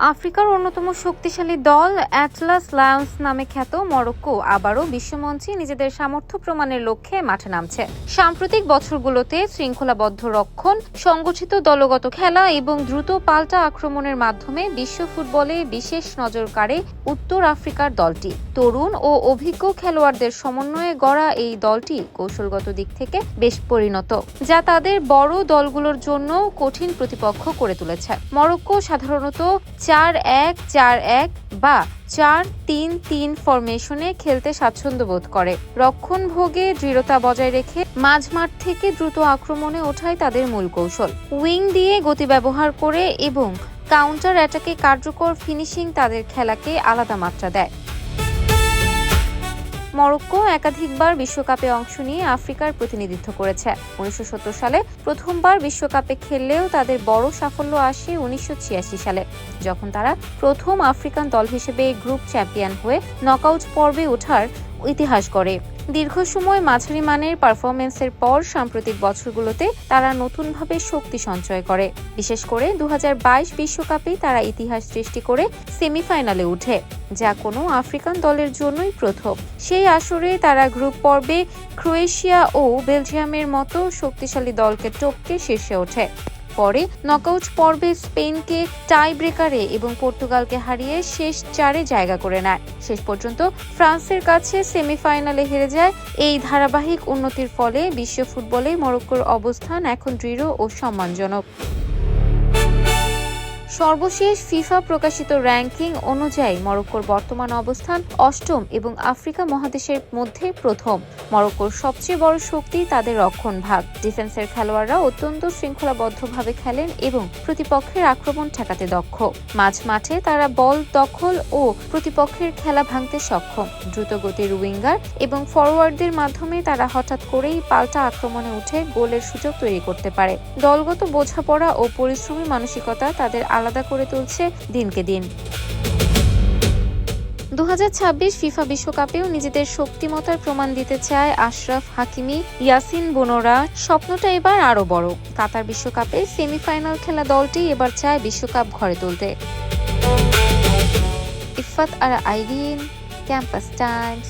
আফ্রিকার অন্যতম শক্তিশালী দল অ্যাটলাস লায়ন্স নামে খ্যাত মরক্কো আবারও বিশ্বমঞ্চে নিজেদের সামর্থ্য প্রমাণের লক্ষ্যে মাঠে নামছে। সাম্প্রতিক বছরগুলোতে শৃঙ্খলাবদ্ধ রক্ষণ, সংগঠিত দলগত খেলা এবং দ্রুত পাল্টা আক্রমণের মাধ্যমে বিশ্ব ফুটবলে বিশেষ নজর কাড়ে উত্তর আফ্রিকার দলটি। তরুণ ও অভিজ্ঞ খেলোয়াড়দের সমন্বয়ে গড়া এই দলটি কৌশলগত দিক থেকে বেশ পরিণত, যা তাদের বড় দলগুলোর জন্য কঠিন প্রতিপক্ষ করে তুলেছে। মরক্কো সাধারণত 4-1-4-1 বা 4-3-3 ফরমেশনে খেলতে স্বাচ্ছন্দ্য বোধ করে। রক্ষণভাগে দৃঢ়তা বজায় রেখে মাঝমাঠ থেকে দ্রুত আক্রমণে ওঠাই তাদের মূল কৌশল। উইং দিয়ে গতি ব্যবহার করে এবং কাউন্টার অ্যাটাকে কার্যকর ফিনিশিং তাদের খেলাকে আলাদা মাত্রা দেয়। মরক্কো একাধিকবার বিশ্বকাপে অংশ নিয়ে আফ্রিকার প্রতিনিধিত্ব করেছে। 1970 সালে প্রথমবার বিশ্বকাপে খেললেও তাদের বড় সাফল্য আসে 1986 সালে, যখন তারা প্রথম আফ্রিকান দল হিসেবে গ্রুপ চ্যাম্পিয়ন হয়ে নকআউট পর্বে ওঠার ইতিহাস গড়ে। দীর্ঘ সময় মাঝারি মানের পারফরমেন্সের পর সাম্প্রতিক বছরগুলোতে তারা নতুনভাবে শক্তি সঞ্চয় করে। বিশেষ করে 2022 বিশ্বকাপে তারা ইতিহাস সৃষ্টি করে সেমিফাইনালে ওঠে, যা কোনো আফ্রিকান দলের জন্যই প্রথম। সেই আসরে তারা গ্রুপ পর্বে ক্রোয়েশিয়া ও বেলজিয়ামের মতো শক্তিশালী দলকে টপকে শীর্ষে ওঠে। পরে নকআউট পর্বে স্পেনকে টাই ব্রেকারে এবং পর্তুগালকে হারিয়ে শেষ 4-এ জায়গা করে নেয়। শেষ পর্যন্ত ফ্রান্সের কাছে সেমিফাইনালে হেরে যায়। এই ধারাবাহিক উন্নতির ফলে বিশ্ব ফুটবলে মরক্কোর অবস্থান এখন দৃঢ় ও সম্মানজনক। সর্বশেষ ফিফা প্রকাশিত র্যাঙ্কিং অনুযায়ী মরক্কোর বর্তমান অবস্থান 8ম এবং আফ্রিকা মহাদেশের মধ্যে প্রথম। মরক্কোর সবচেয়ে বড় শক্তি তাদের রক্ষণভাগ। ডিফেন্সের খেলোয়াড়রা অত্যন্ত শৃঙ্খলাবদ্ধভাবে খেলেন এবং প্রতিপক্ষের আক্রমণ ঠেকাতে দক্ষ। মাঝমাঠে তারা বল দখল ও প্রতিপক্ষের খেলা ভাঙতে সক্ষম। দ্রুতগতির উইঙ্গার এবং ফরওয়ার্ডদের মাধ্যমে তারা হঠাৎ করেই পাল্টা আক্রমণে উঠে গোলের সুযোগ তৈরি করতে পারে। দলগত বোঝাপড়া ও পরিশ্রমী মানসিকতা তাদের আলাদা করে তুলছে দিনকে দিন। 2026 ফিফা বিশ্বকাপেও নিজেদের শক্তিমত্তার প্রমাণ দিতে চায় আশরাফ হাকিমি, ইয়াসিন বোনোরা। স্বপ্নটা এবার আরও বড়। কাতার বিশ্বকাপে সেমিফাইনাল খেলা দলটি এবার চায় বিশ্বকাপ ঘরে তুলতে। ইফাত আরা আইরিন, ক্যাম্পাস টাইমস।